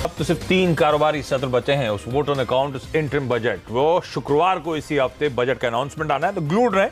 अब तो सिर्फ 3 कारोबारी सत्र बचे हैं उस वोट ऑन अकाउंट, उस इंटरिम बजट। वो शुक्रवार को इसी हफ्ते बजट का अनाउंसमेंट आना है, तो ग्लूड रहे।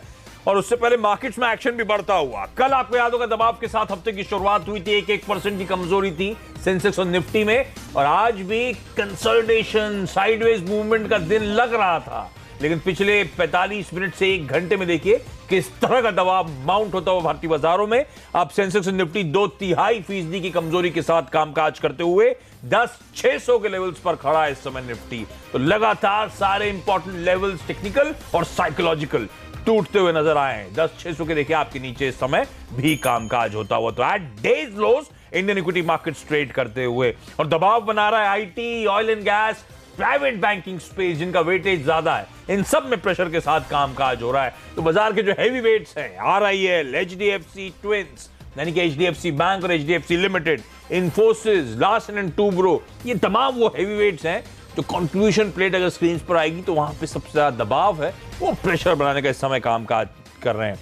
और उससे पहले मार्केट्स में एक्शन भी बढ़ता हुआ। कल आपको याद होगा दबाव के साथ हफ्ते की शुरुआत हुई थी, 1% की कमजोरी थी सेंसेक्स और निफ्टी में। और आज भी कंसोलिडेशन, साइडवेज मूवमेंट का दिन लग रहा था, लेकिन पिछले 45 मिनट से 1 घंटे में देखिए किस तरह का दबाव माउंट होता हुआ भारतीय बाजारों में। अब सेंसेक्स और निफ्टी 2.5% की कमजोरी के साथ कामकाज करते हुए 10,600 के लेवल्स पर खड़ा है इस समय निफ्टी। तो लगातार सारे इंपॉर्टेंट लेवल्स टेक्निकल और साइकोलॉजिकल टूटते हुए नजर आए हैं। 10,600 के देखिए आपके नीचे इस समय भी कामकाज होता हुआ। तो एट डेज लोज इंडियन इक्विटी मार्केट्स ट्रेड करते हुए, और दबाव बना रहा है IT, oil and gas, private banking space, जिनका वेटेज ज्यादा है। इन सब में प्रेशर के साथ कामकाज हो रहा है। तो बाजार के जो हैवी वेट्स हैं, आरआईएल, एचडीएफसी ट्विंस यानी कि एचडीएफसी बैंक और HDFC limited, Infosys, Larsen and Toubro, ये तमाम वो हैवी वेट्स हैं जो कंट्रीब्यूशन प्लेट अगर स्क्रीन पर आएगी तो वहां पे सबसे ज्यादा दबाव है, वो प्रेशर बनाने का इस समय कामकाज कर रहे हैं।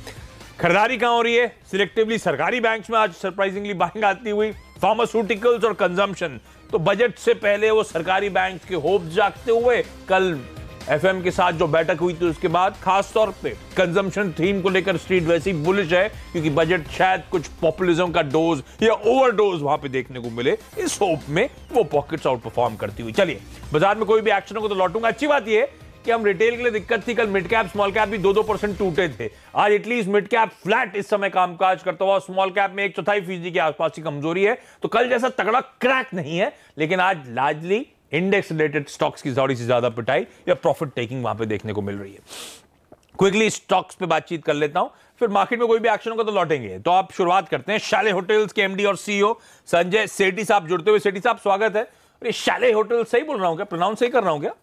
खरीदारी कहां हो रही है? सिलेक्टिवली सरकारी बैंक्स में आज सरप्राइजिंगली बाइंग आती हुई, फार्मास्यूटिकल्स और कंजम्पशन। तो बजट से पहले वो सरकारी बैंक के होप जागते हुए, कल एफएम के साथ जो बैठक हुई थी उसके बाद खास तौर पे कंजम्पशन थीम को लेकर स्ट्रीट वैसी बुलिश है, क्योंकि बजट शायद कुछ पॉपुलिज्म का डोज या ओवरडोज वहां पे देखने को मिले। इस होप में वो पॉकेट्स आउट परफॉर्म करती हुई। चलिए, बाजार में कोई भी एक्शन हो तो लौटूंगा। अच्छी बात यह है कि हम रिटेल के लिए दिक्कत थी, कल मिड कैप स्मॉल कैप भी 2-2% टूटे थे। आज एटलीस्ट मिड कैप फ्लैट इस समय कामकाज करता हुआ, स्मॉल कैप में 1/4% के आसपास की कमजोरी है। तो कल जैसा तगड़ा क्रैक नहीं है, लेकिन आज लार्जली इंडेक्स रिलेटेड स्टॉक्स की थोड़ी सी ज्यादा पिटाई या प्रॉफिट टेकिंग वहां पे देखने को मिल रही है। क्विकली स्टॉक्स पे बातचीत कर लेता हूं, फिर मार्केट में कोई भी एक्शन होगा तो लौटेंगे। तो आप शुरुआत करते हैं शैले होटल्स के एमडी और सीईओ संजय सेठी साहब जुड़ते हुए। सेठी साहब स्वागत है। ये शैले होटल सही बोल रहा हूं क्या? प्रोनाउंस सही कर रहा हूं क्या?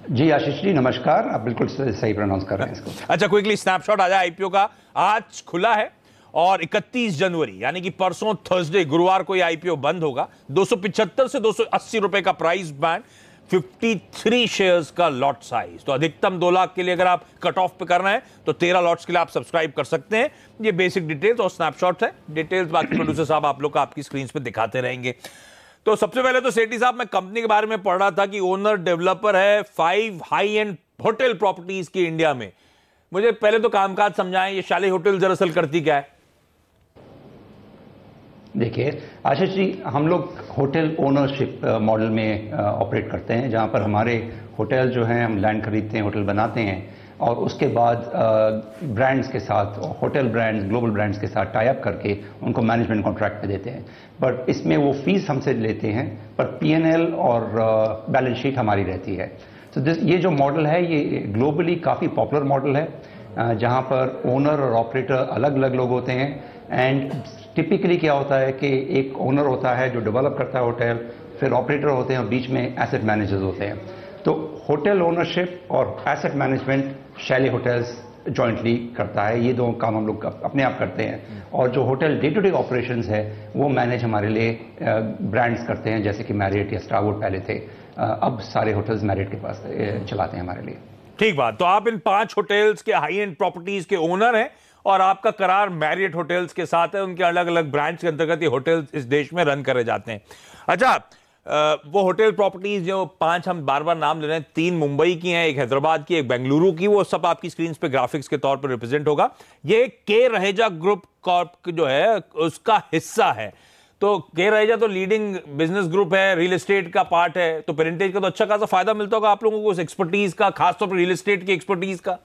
जी आशीष जी नमस्कार, आप बिल्कुल सही प्रोनाउंस कर रहे हैं इसको। अच्छा, क्विकली स्नैपशॉट आ जाए आईपीओ का। आज खुला है और 31 जनवरी यानी कि परसों थर्सडे गुरुवार को यह आईपीओ बंद होगा। 275 से 280 रुपए का प्राइस बैंड, 53 शेयर्स का लॉट साइज। तो अधिकतम 2 लाख के लिए अगर आप कट ऑफ पे करना है तो 13 लॉट्स के लिए आप सब्सक्राइब कर सकते हैं। ये बेसिक डिटेल्स और स्नैपशॉट है। डिटेल्स बाकी प्रोड्यूसर साहब आप लोग का आपकी स्क्रीन पे दिखाते रहेंगे। तो सबसे पहले तो सेठी साहब, मैं कंपनी के बारे में पढ़ रहा था कि ओनर डेवलपर है 5 हाई एंड होटल प्रॉपर्टीज की इंडिया में। मुझे पहले तो कामकाज समझाएं, ये शैले होटल दरअसल करती क्या है? देखिए आशीष जी, हम लोग होटल ओनरशिप मॉडल में ऑपरेट करते हैं, जहां पर हमारे होटल जो हैं, हम लैंड खरीदते हैं, होटल बनाते हैं और उसके बाद ब्रांड्स के साथ, होटल ब्रांड्स, ग्लोबल ब्रांड्स के साथ टाई अप करके उनको मैनेजमेंट कॉन्ट्रैक्ट पे देते हैं। बट इसमें वो फीस हमसे लेते हैं, पर पीएनएल और बैलेंस शीट हमारी रहती है। तो ये जो मॉडल है ये ग्लोबली काफ़ी पॉपुलर मॉडल है, जहां पर ओनर और ऑपरेटर अलग अलग लोग होते हैं। एंड टिपिकली क्या होता है कि एक ओनर होता है जो डेवलप करता है होटल, फिर ऑपरेटर होते हैं और बीच में एसेट मैनेजर्स होते हैं। तो होटल ओनरशिप और asset management Shelley hotels jointly करता है। ये 2 काम हम लोग अपने आप करते हैं। और जो hotel day to day operations है वो मैनेज हमारे लिए ब्रांड्स करते हैं, जैसे कि मैरियट या स्टारवुड पहले थे, अब सारे होटल्स मैरियट के पास चलाते हैं हमारे लिए। ठीक बात। तो आप इन 5 होटल्स के हाई एंड प्रॉपर्टीज के ओनर हैं और आपका करार मैरियट होटल्स के साथ है। उनके अलग अलग ब्रांड्स के अंतर्गत ये होटल्स इस देश में रन करे जाते हैं। अच्छा, वो होटल प्रॉपर्टीज जो 5 हम बार बार नाम ले रहे हैं, 3 मुंबई की हैं, 1 हैदराबाद की, 1 बेंगलुरु की, वो सब आपकी स्क्रीन पे ग्राफिक्स के तौर पर रिप्रेजेंट होगा। ये के रहेजा ग्रुप कॉर्प जो है उसका हिस्सा है। तो के रहेजा तो लीडिंग बिजनेस ग्रुप है, रियल एस्टेट का पार्ट है, तो पेरेंटेज का तो अच्छा खासा फायदा मिलता होगा आप लोगों को उस एक्सपर्टीज का, खासतौर पर रियल एस्टेट की एक्सपर्टीज का।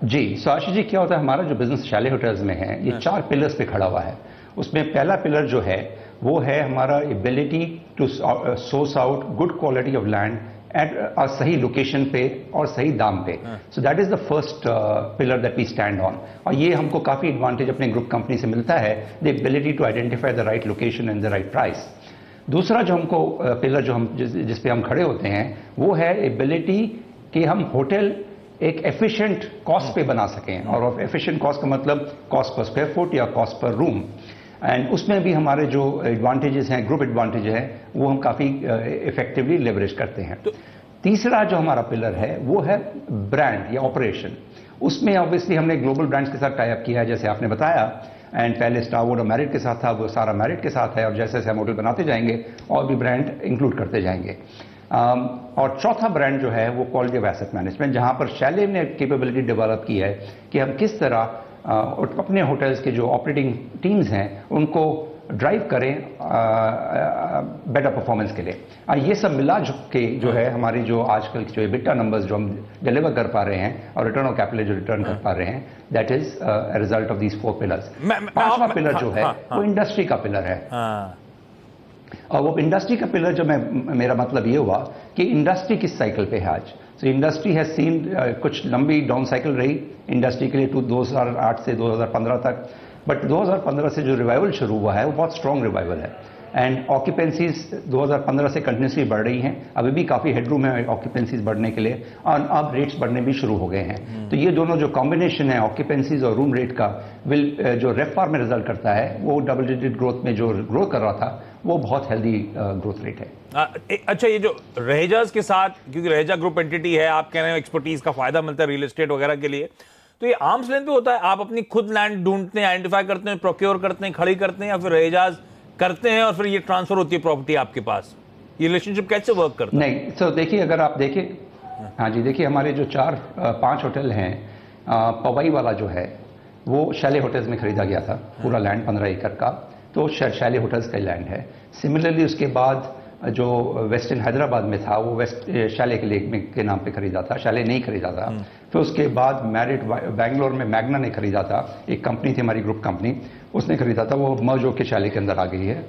जी, सो आशीष जी, क्या होता है, हमारा जो बिजनेस शैले होटल्स में है ये 4 पिलर्स पे खड़ा हुआ है। उसमें पहला पिलर जो है वो है हमारा ability to source out good quality of land at सही लोकेशन पे और सही दाम पे। So that is the first pillar that we stand on. और ये हमको काफी एडवांटेज अपने ग्रुप कंपनी से मिलता है, the ability to identify the right location and the right price. दूसरा जो हमको पिलर जो हम जिस पे हम खड़े होते हैं वो है एबिलिटी कि हम होटल एक एफिशिएंट कॉस्ट पे बना सकें। और एफिशिएंट कॉस्ट का मतलब कॉस्ट पर स्क्वायर फुट या कॉस्ट पर रूम। एंड उसमें भी हमारे जो एडवांटेजेस हैं, ग्रुप एडवांटेज है, वो हम काफी इफेक्टिवली लेवरेज करते हैं। तीसरा जो हमारा पिलर है वो है ब्रांड या ऑपरेशन। उसमें ऑब्वियसली हमने ग्लोबल ब्रांड्स के साथ टाई अप किया है, जैसे आपने बताया। एंड पहले स्टारवुड और मैरिट के साथ था, वो सारा मैरिट के साथ है, और जैसे जैसे हम होटल बनाते जाएंगे और भी ब्रांड इंक्लूड करते जाएंगे। और चौथा ब्रांड जो है वो क्वालिटी ऑफ एसेट मैनेजमेंट, जहां पर शैले ने कैपेबिलिटी डेवलप की है कि हम किस तरह अपने होटल्स के जो ऑपरेटिंग टीम्स हैं उनको ड्राइव करें बेटर परफॉर्मेंस के लिए। ये सब मिला के जो है हमारी जो आजकल की जो एबिटा नंबर्स जो हम डिलीवर कर पा रहे हैं और रिटर्न ऑन कैपिटल जो रिटर्न कर पा रहे हैं, that is a result of these 4 pillars. पांचवा पिलर जो है वो इंडस्ट्री का पिलर है। और वो इंडस्ट्री का पिलर जो मेरा मतलब ये हुआ कि इंडस्ट्री किस साइकिल पे है आज। सो इंडस्ट्री हैज सीन कुछ लंबी डाउन साइकिल रही इंडस्ट्री के लिए 2008 से 2015 तक, बट 2015 से जो रिवाइवल शुरू हुआ है वो बहुत स्ट्रॉन्ग रिवाइवल है। एंड ऑक्यूपेंसीज 2015 से कंटिन्यूसली बढ़ रही हैं, अभी भी काफ़ी हेडरूम है ऑक्यूपेंसीज बढ़ने के लिए, और अब रेट्स बढ़ने भी शुरू हो गए हैं। तो ये दोनों जो कॉम्बिनेशन है ऑक्यूपेंसीज और रूम रेट का जो रेफआर में रिजल्ट करता है, वो डबल डिजिट ग्रोथ में जो ग्रो कर रहा था वो बहुत हेल्दी ग्रोथ रेट है। अच्छा, ये जो रहेजाज के साथ, क्योंकि रहेजा ग्रुप एंटिटी है, आप कह रहे हो एक्सपर्टीज का फायदा मिलता है रियल एस्टेट वगैरह के लिए, तो ये आर्म्स लेंथ पे होता है? आप अपनी खुद लैंड ढूंढते हैं, आइडेंटिफाई करते हैं, प्रोक्योर करते हैं, खड़ी करते हैं, या फिर रहेजाज करते हैं और फिर ये ट्रांसफर होती है प्रॉपर्टी आपके पास? ये रिलेशनशिप कैसे वर्क करता है? नहीं, तो देखिए, अगर आप देखें, हाँ जी, देखिए हमारे जो 4-5 होटल हैं, पवई वाला जो है वो शैले होटल्स में खरीदा गया था, पूरा लैंड 15 एकड़ का, तो शैले होटल्स का लैंड है। सिमिलरली उसके बाद जो वेस्टर्न हैदराबाद में था वो शैले के नाम पे खरीदा था, शैले नहीं खरीदा था। फिर उसके बाद मैरिट बैंगलोर में मैग्ना ने खरीदा था, एक कंपनी थी हमारी ग्रुप कंपनी, उसने खरीदा था, वो मर्ज होकर शैले के अंदर आ गई है,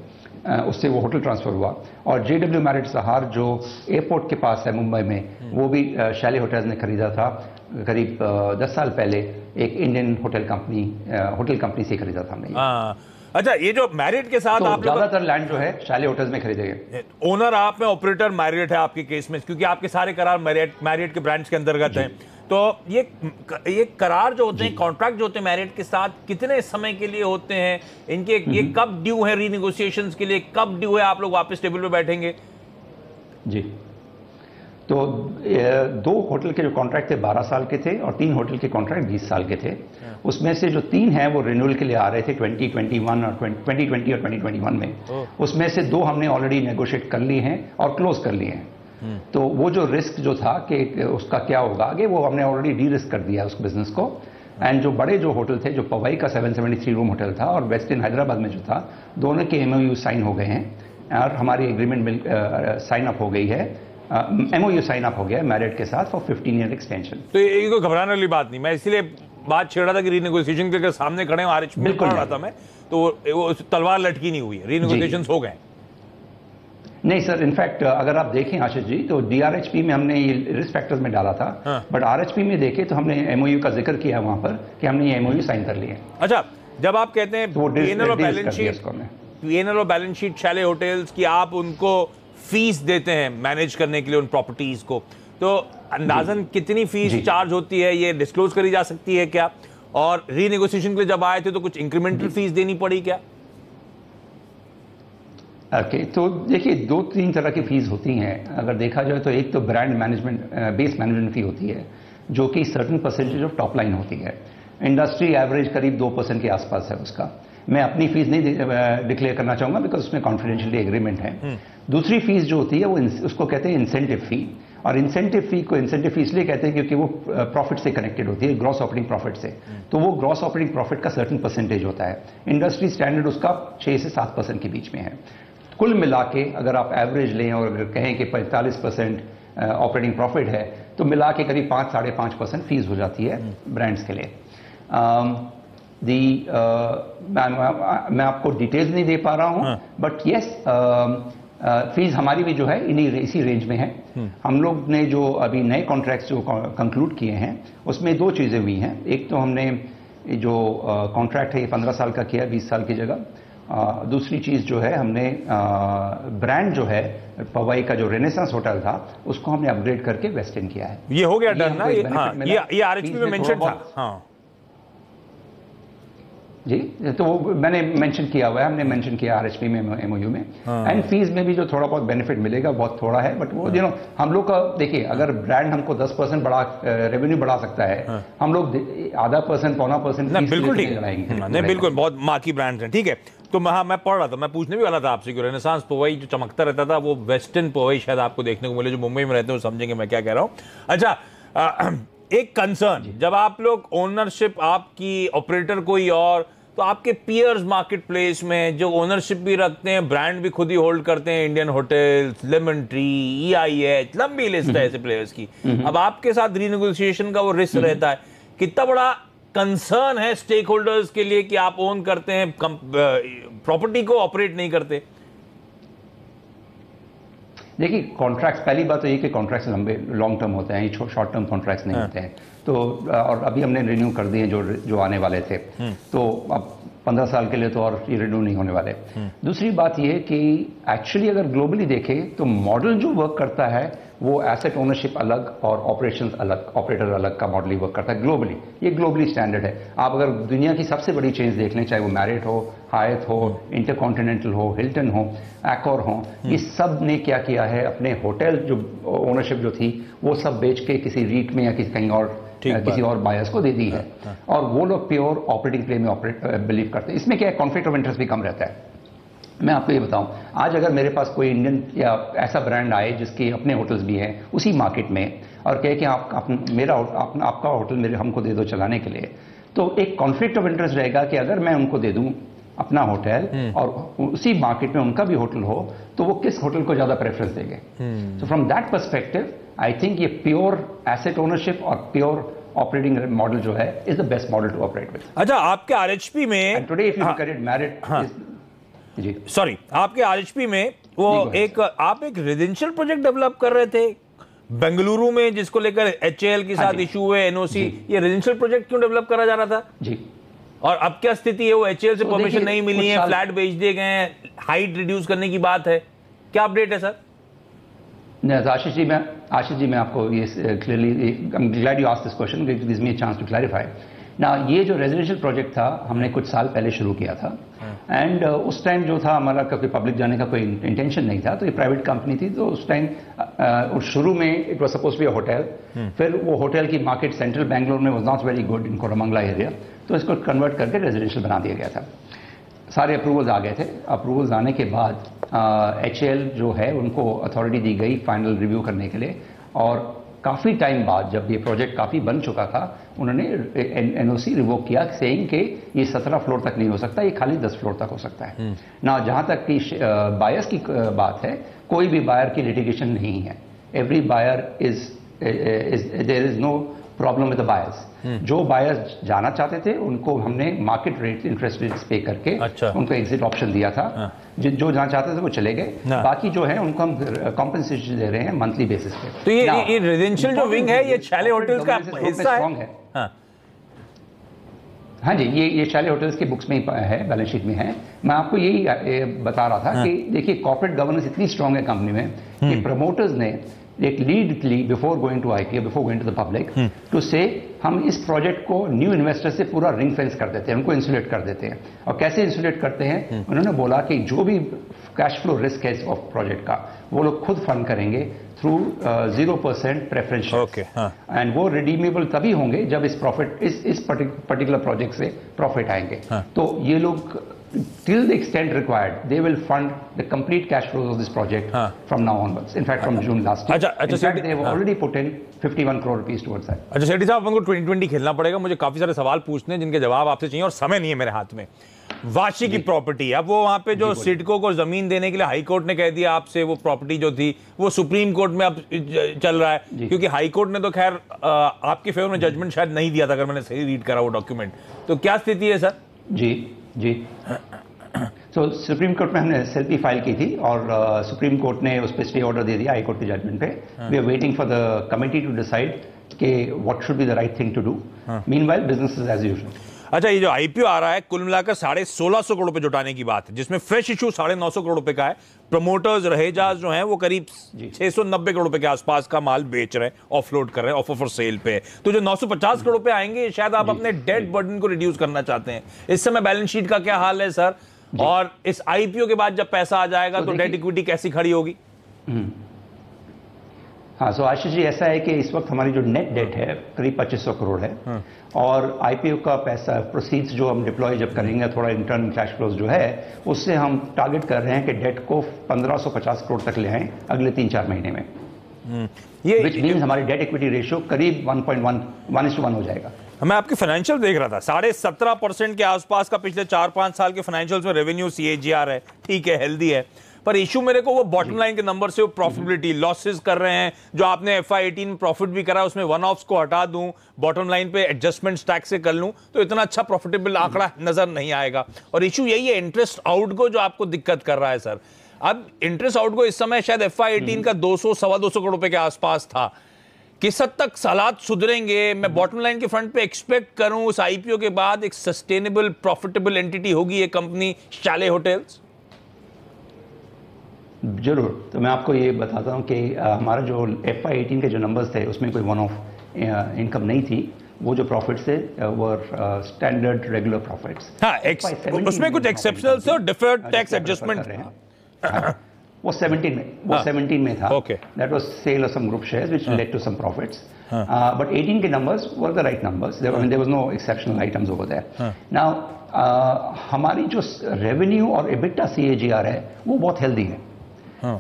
उससे वो होटल ट्रांसफर हुआ। और JW मैरिट सहार जो एयरपोर्ट के पास है मुंबई में, वो भी शैले होटल्स ने खरीदा था, करीब 10 साल पहले एक इंडियन होटल कंपनी से खरीदा था हमने। अच्छा, ये जो मैरिट के साथ तो आप ज्यादातर लैंड जो है शैले होटल्स में खरीदे गए। ओनर आप में, ऑपरेटर मैरिट है आपके केस में, क्योंकि आपके सारे करार मैरिट के ब्रांड्स के अंतर्गत हैं। तो ये करार जो होते हैं, कॉन्ट्रैक्ट जो होते हैं मैरिट के साथ, कितने समय के लिए होते हैं इनके? ये कब ड्यू है रीनेगोशिएशंस के लिए? कब ड्यू है आप लोग वापस टेबल पे बैठेंगे? जी, तो 2 होटल के जो कॉन्ट्रैक्ट थे 12 साल के थे और 3 होटल के कॉन्ट्रैक्ट 20 साल के थे। उसमें से जो 3 हैं वो रिन्यूअल के लिए आ रहे थे 2021 और 2020 और 2021 में। उसमें से 2 हमने ऑलरेडी नेगोशिएट कर लिए हैं और क्लोज कर लिए हैं। तो वो जो रिस्क जो था कि उसका क्या होगा आगे, वो हमने ऑलरेडी डी रिस्क कर दिया उस बिजनेस को। एंड जो बड़े जो होटल थे, जो पवई का 773 रूम होटल था और वेस्टर्न हैदराबाद में जो था, दोनों के MOU साइन हो गए हैं और हमारी एग्रीमेंट साइन अप हो गई है, MOU साइन अप हो गया है मैरिट के साथ फॉर 15 ईयर एक्सटेंशन। तो ये कोई घबराने वाली बात नहीं, मैं इसलिए बात छेड़ रहा था कि रीनेगोशिएशन के सामने खड़े हैं, RH में पढ़ रहा था मैं, तो वो तलवार लटकी नहीं हुई है, रीनेगोशिएशंस हो गए। नहीं सर, इनफैक्ट अगर आप देखें आशीष जी, तो DRHP में हमने ये रिस्क फैक्टर्स में डाला था, बट RHP में देखें तो हमने MOU का जिक्र किया वहां पर कि हमने ये MOU साइन कर लिए। अच्छा, जब आप कहते हैं P&L और बैलेंस शीट शैले होटल्स की, आप उनको फीस देते हैं मैनेज करने के लिए उन प्रॉपर्टीज को, तो अंदाजन कितनी फीस चार्ज होती है, ये डिस्क्लोज करी जा सकती है क्या? और रीनेगोशिएशन के लिए जब आए थे तो कुछ इंक्रीमेंटल फीस देनी पड़ी क्या? ओके, तो देखिए 2-3 तरह की फीस होती हैं अगर देखा जाए तो। एक तो ब्रांड मैनेजमेंट बेस मैनेजमेंट फी होती है, जो कि certain percentage of top line होती है। इंडस्ट्री एवरेज करीब 2% के आसपास है उसका। मैं अपनी फीस नहीं डिक्लेयर करना चाहूंगा बिकॉज उसमें कॉन्फिडेंशियली एग्रीमेंट है। दूसरी फीस जो होती है वो उसको कहते हैं इंसेंटिव फी, और इंसेंटिव फी को इंसेंटिव फी इसलिए कहते हैं क्योंकि वो प्रॉफिट से कनेक्टेड होती है, ग्रॉस ऑपरेटिंग प्रॉफिट से। तो वो ग्रॉस ऑपरेटिंग प्रॉफिट का सर्टेन परसेंटेज होता है। इंडस्ट्री स्टैंडर्ड उसका 6 से 7% के बीच में है। कुल मिला के अगर आप एवरेज लें और अगर कहें कि 45% ऑपरेटिंग प्रॉफिट है, तो मिला के करीब 5-5.5% फीस हो जाती है ब्रांड्स के लिए। मैं आपको डिटेल्स नहीं दे पा रहा हूं, बट यस, फीस हमारी भी जो है इसी रेंज में है। हम लोग ने जो अभी नए कॉन्ट्रैक्ट्स जो कंक्लूड किए हैं उसमें 2 चीज़ें हुई हैं। एक तो हमने जो कॉन्ट्रैक्ट है ये 15 साल का किया, 20 साल की जगह। दूसरी चीज़ जो है, हमने ब्रांड जो है पवई का जो रेनेसांस होटल था उसको हमने अपग्रेड करके वेस्टर्न किया है। ये हो गया डन ना? ये RHP में मेंशन था। हाँ, जी, तो वो मैंने मेंशन किया हुआ है, हमने मेंशन किया आरएचपी में, एमओयू में। एंड फीस में भी जो थोड़ा बहुत बेनिफिट मिलेगा बहुत थोड़ा है, बट वो हम लोग का देखिए, अगर ब्रांड हमको 10% बढ़ा रेवेन्यू बढ़ा सकता है, हम लोग आधा परसेंट पौना परसेंट बिल्कुल ठीक है, नहीं बिल्कुल, बहुत माँ की ब्रांड्स हैं, ठीक है। तो मैं पढ़ रहा था, मैं पूछने भी वाला था आपसे कि रेनेसांस पवई जो चमकता रहता था वो वेस्टर्न पवई शायद आपको देखने को मिले, जो मुंबई में रहते हैं वो समझेंगे मैं क्या कह रहा हूँ। अच्छा, एक कंसर्न, जब आप लोग ओनरशिप आपकी ऑपरेटर कोई और, तो आपके पियर्स मार्केट प्लेस में जो ओनरशिप भी रखते हैं, ब्रांड भी खुद ही होल्ड करते हैं, Indian hotels, lemon tree, EIH, लंबी लिस्ट है ऐसे प्लेयर्स की। अब आपके साथ रीनेगोशिएशन का वो रिस्क रहता है, कितना बड़ा कंसर्न है स्टेक होल्डर्स के लिए कि आप ओन करते हैं प्रॉपर्टी को, ऑपरेट नहीं करते? देखिए, कॉन्ट्रैक्ट्स, पहली बात तो ये कि कॉन्ट्रैक्ट्स लंबे लॉन्ग टर्म होते हैं, शॉर्ट टर्म कॉन्ट्रैक्ट्स नहीं होते हैं। तो और अभी हमने रिन्यू कर दिए जो आने वाले थे, तो अब 15 साल के लिए तो और ये रिन्यू नहीं होने वाले। दूसरी बात ये कि एक्चुअली अगर ग्लोबली देखें तो मॉडल जो वर्क करता है वो एसेट ओनरशिप अलग और ऑपरेशंस अलग, ऑपरेटर अलग का मॉडल ही वर्क करता है ग्लोबली। ये ग्लोबली स्टैंडर्ड है। आप अगर दुनिया की सबसे बड़ी चेंज देख लें, चाहे वो मैरिट हो, हायत हो, इंटरकॉन्टिनेंटल हो, हिल्टन हो, एकोर हो, ये सब ने क्या किया है, अपने होटल जो ओनरशिप जो थी वो सब बेच के किसी रीट में या कहीं और किसी और बायर्स को दे दी है। और वो लोग प्योर ऑपरेटिंग प्ले में बिलीव करते हैं। इसमें क्या है, कॉन्फ्लिक्ट ऑफ इंटरेस्ट भी कम रहता है। मैं आपको ये बताऊं, आज अगर मेरे पास कोई इंडियन या ऐसा ब्रांड आए जिसके अपने होटल्स भी हैं उसी मार्केट में, और कहे कि आपका होटल हमको दे दो चलाने के लिए, तो एक कॉन्फ्लिक्ट ऑफ इंटरेस्ट रहेगा कि अगर मैं उनको दे दूं अपना होटल और उसी मार्केट में उनका भी होटल हो, तो वो किस होटल को ज्यादा प्रेफरेंस देंगे। So from that perspective I think ये प्योर एसेट ओनरशिप और प्योर ऑपरेटिंग मॉडल जो है is the best model to operate with. अच्छा, आपके आरएचपी में today if you look at it, मैरिट जी, सॉरी, आपके आरएचपी में वो आप एक रेजिडेंशियल प्रोजेक्ट डेवलप कर रहे थे बेंगलुरु में, जिसको लेकर HAL के साथ इशू हुए, NOC, ये रेजिडेंशियल प्रोजेक्ट क्यों डेवलप करा जा रहा था जी? और अब क्या स्थिति है? वो HAL से परमिशन नहीं मिली है, फ्लैट बेच दिए गए हैं, हाइट रिड्यूस करने की बात है, क्या अपडेट है सर? आशीष जी, मैं आपको ये clearly, I am glad you asked this question, it gives me a chance to clarify. ना, ये जो रेजिडेंशियल प्रोजेक्ट था हमने कुछ साल पहले शुरू किया था, एंड उस टाइम जो था हमारा कोई पब्लिक जाने का कोई इंटेंशन नहीं था, तो ये प्राइवेट कंपनी थी। तो उस टाइम शुरू में it was suppose to be a hotel, फिर वो होटल की मार्केट सेंट्रल बैंगलोर में was not very good in Koramangala area, तो इसको कन्वर्ट करके रेजिडेंशियल बना दिया गया था। सारे अप्रूवल्स आ गए थे। अप्रूवल्स आने के बाद HAL जो है उनको अथॉरिटी दी गई फाइनल रिव्यू करने के लिए, और काफ़ी टाइम बाद जब ये प्रोजेक्ट काफ़ी बन चुका था, उन्होंने NOC रिवोक किया, सेइंग कि ये 17 फ्लोर तक नहीं हो सकता, ये खाली 10 फ्लोर तक हो सकता है ना। जहाँ तक कि बायर्स की बात है, कोई भी बायर की लिटिगेशन नहीं है। Every buyer there is no problem with the buyers. जो बायर्स जाना चाहते थे उनको हमने मार्केट रेट, इंटरेस्ट रेट्स पे करके उनको एग्जिट ऑप्शन दिया था। जो जाना चाहते थे वो चले गए, बाकी जो है उनको हम कॉम्पेंसेशन दे रहे हैं मंथली बेसिस पे। तो ये रेजिडेंशियल जो विंग है ये Chalet होटल्स का हिस्सा है? हाँ जी, ये Chalet होटल्स के बुक्स में है, बैलेंस शीट में है। मैं आपको यही बता रहा था कि देखिए, कॉर्पोरेट गवर्नेंस इतनी स्ट्रांग है कंपनी में कि प्रमोटर्स ने एक lead before going to IPO, before going to the public, to से हम इस प्रोजेक्ट को न्यू इन्वेस्टर से पूरा रिंग फेंस कर देते हैं, उनको इंसुलेट कर देते हैं। और कैसे इंसुलेट करते हैं? उन्होंने बोला कि जो भी कैश फ्लो रिस्क है ऑफ प्रोजेक्ट का वो लोग खुद फंड करेंगे थ्रू 0% प्रेफरेंस, एंड वो रिडीमेबल तभी होंगे जब इस पर्टिकुलर प्रोजेक्ट से प्रॉफिट आएंगे। तो ये लोग till the extent required, they will fund the complete cash flows of this project from now onwards. In fact, from June last year. In fact, they have already put in 51 crore rupees towards that. अच्छा सेठी साहब, हमको 2020 खेलना पड़ेगा। मुझे काफी सारे सवाल पूछने हैं जिनके जवाब आपसे चाहिए और समय नहीं है मेरे हाथ में। वाशी की प्रॉपर्टी, अब वो वहां पे जो सिडको को जमीन देने के लिए हाई कोर्ट ने कह दिया आपसे, वो प्रॉपर्टी जो थी वो सुप्रीम कोर्ट में अब चल रहा है, क्योंकि हाई कोर्ट ने तो खैर आपके फेवर में जजमेंट शायद नहीं दिया था, अगर मैंने सही रीड करा वो डॉक्यूमेंट। तो क्या स्थिति है सर? जी तो सुप्रीम कोर्ट में हमने SLP फाइल की थी और सुप्रीम कोर्ट ने उस पर स्टे ऑर्डर दे दिया हाई कोर्ट के जजमेंट पे। We are waiting for the committee to decide कि what should be the right thing to do. Meanwhile business is as usual. अच्छा, ये जो आईपीओ आ रहा है कुल मिलाकर 1650 करोड़ रुपए जुटाने की बात है, जिसमें फ्रेश इशू 950 करोड़ रुपए का है। प्रमोटर्स रहेजाज जो हैं वो करीब 690 करोड़ रुपए के आसपास का माल बेच रहे हैं, ऑफलोड कर रहे हैं, ऑफर फॉर सेल पे। तो जो 950 करोड़ रुपए आएंगे, शायद आप अपने डेट बर्डन को रिड्यूस करना चाहते हैं। इस समय बैलेंस शीट का क्या हाल है सर, और इस आईपीओ के बाद जब पैसा आ जाएगा तो डेट इक्विटी कैसी खड़ी होगी? हाँ, सो आशीष जी, ऐसा है कि इस वक्त हमारी जो नेट डेट है करीब 2500 करोड़ है। और आईपीओ का पैसा प्रोसीड्स जो हम डिप्लॉय जब करेंगे, थोड़ा इंटर्न कैश फ्लोज जो है, उससे हम टारगेट कर रहे हैं कि डेट को 1550 करोड़ तक ले आएं अगले 3-4 महीने में। ये विच मीन्स हमारी डेट इक्विटी रेशियो करीब 1.1 हो जाएगा। मैं आपके फाइनेंशियल देख रहा था, 17.5% के आसपास का पिछले 4-5 साल के फाइनेंशियल्स में रेवेन्यू CAGR है, ठीक है, हेल्दी है। पर इशू मेरे को वो बॉटम लाइन के नंबर से, वो प्रॉफिटेबिलिटी लॉसेस कर रहे हैं। जो आपने FY18 में प्रॉफिट भी करा, उसमें वन ऑफ्स को हटा दूं, बॉटम लाइन पे एडजस्टमेंट टैक्स से कर लूं, तो इतना अच्छा प्रॉफिटेबल आंकड़ा नजर नहीं आएगा। और इशू यही है, इंटरेस्ट आउट को जो आपको दिक्कत कर रहा है सर। अब इंटरेस्ट आउट को इस समय शायद FY18 का 200-225 करोड़ रुपए के आसपास था। किस हद तक हालात सुधरेंगे? मैं बॉटम लाइन के फ्रंट पे एक्सपेक्ट करूं उस आईपीओ के बाद एक सस्टेनेबल प्रॉफिटेबल एंटिटी होगी ये कंपनी चाले होटल्स? जरूर। तो मैं आपको ये बताता हूँ कि हमारा जो FY18 के जो नंबर्स थे उसमें कोई वन ऑफ इनकम नहीं थी। वो जो प्रॉफिट्स थे वो स्टैंडर्ड रेगुलर प्रॉफिट्स। हाँ, उसमें कुछ एक्सेप्शनल थे और डिफर्ड टैक्स एडजस्टमेंट वो 17 में था। That was sale of some group shares which led to some profits. But 18 के numbers were the right numbers. There was no exceptional items over there. Now हमारी जो रेवेन्यू और EBITDA CAGR है वो बहुत हेल्दी है।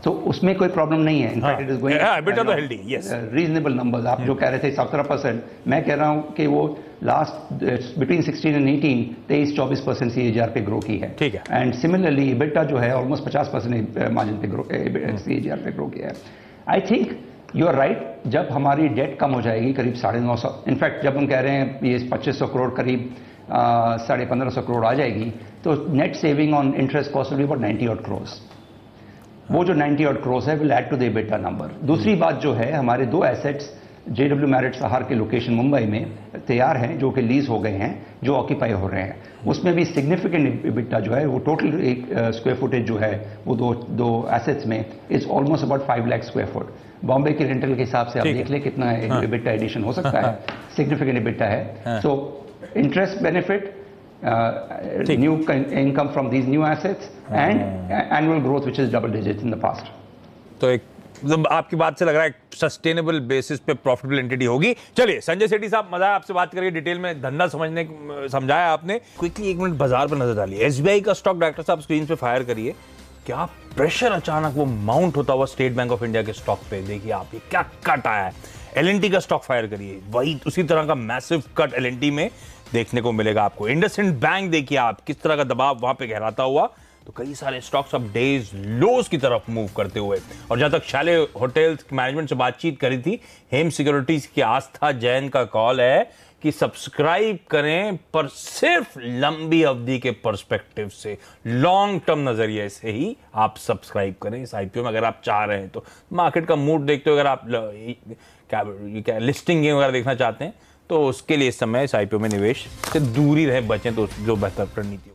तो उसमें कोई प्रॉब्लम नहीं है। In fact it is going EBITDA तो हेल्दी, यस, रीजनेबल नंबर्स। आप जो कह रहे थे 17%, मैं कह रहा हूं कि वो लास्ट बिटवीन 16 एंड 18 23-24% CAGR पे ग्रो की है। ठीक है। एंड सिमिलरली EBITDA जो है ऑलमोस्ट 50% मार्जिन पे ग्रो CAGR पे ग्रो किया है। I think you are right. जब हमारी डेट कम हो जाएगी करीब 950, इनफैक्ट जब हम कह रहे हैं ये 2500 करोड़ करीब 1550 करोड़ आ जाएगी, तो net saving on interest cost will be about 90 odd crores। वो जो 90 odd crores है will add to the EBITDA number. दूसरी बात जो है, हमारे 2 एसेट्स JW मैरिट सहार के लोकेशन मुंबई में तैयार हैं, जो कि लीज हो गए हैं, जो ऑक्यूपाई हो रहे हैं। उसमें भी सिग्निफिकेंट EBITDA जो है, वो टोटल स्क्वायर फुटेज जो है वो दो एसेट्स में is almost about 5 lakh square foot. Bombay के रेंटल के हिसाब से आप देख लें कितना EBITDA एडिशन हो सकता है। सिग्निफिकेंट EBITDA है। So interest benefit, new income from these new assets and annual growth which is double digits in the past। तो एक आपकी बात से लग रहा है सस्टेनेबल बेसिस पे प्रॉफिटेबल एंटिटी होगी। चलिए संजय सेठी साहब, मजा है आपसे बात करके, डिटेल में धंधा समझाया आपने। क्विकली 1 मिनट बाजार पर नजर डालिए। SBI का स्टॉक डायरेक्टर साहब स्क्रीन पे फायर करिए। क्या प्रेशर अचानक वो माउंट होता हुआ स्टेट बैंक ऑफ इंडिया के स्टॉक पे, देखिए आप, ये क्या कट आया है। L&T का स्टॉक फायर करिए, वही उसी तरह का मैसिव कट L&T में देखने को मिलेगा आपको। इंडसइंड बैंक देखिए आप, किस तरह का दबाव वहां पे गहराता हुआ। तो कई सारे स्टॉक्स अब डेज लोज की तरफ मूव करते हुए। और जहां तक चाले होटल्स मैनेजमेंट से बातचीत करी थी, हेम सिक्योरिटीज की आस्था जैन का कॉल है कि सब्सक्राइब करें, पर सिर्फ लंबी अवधि के पर्सपेक्टिव से, लॉन्ग टर्म नजरिए से ही आप सब्सक्राइब करें इस आईपीओ में, अगर आप चाह रहे हैं तो। मार्केट का मूड देखते हो, अगर आप क्या लिस्टिंग गेम वगैरह देखना चाहते हैं, तो उसके लिए इस समय इस आईपीओ में निवेश से दूर ही रहे, बचें तो जो बेहतर रणनीति।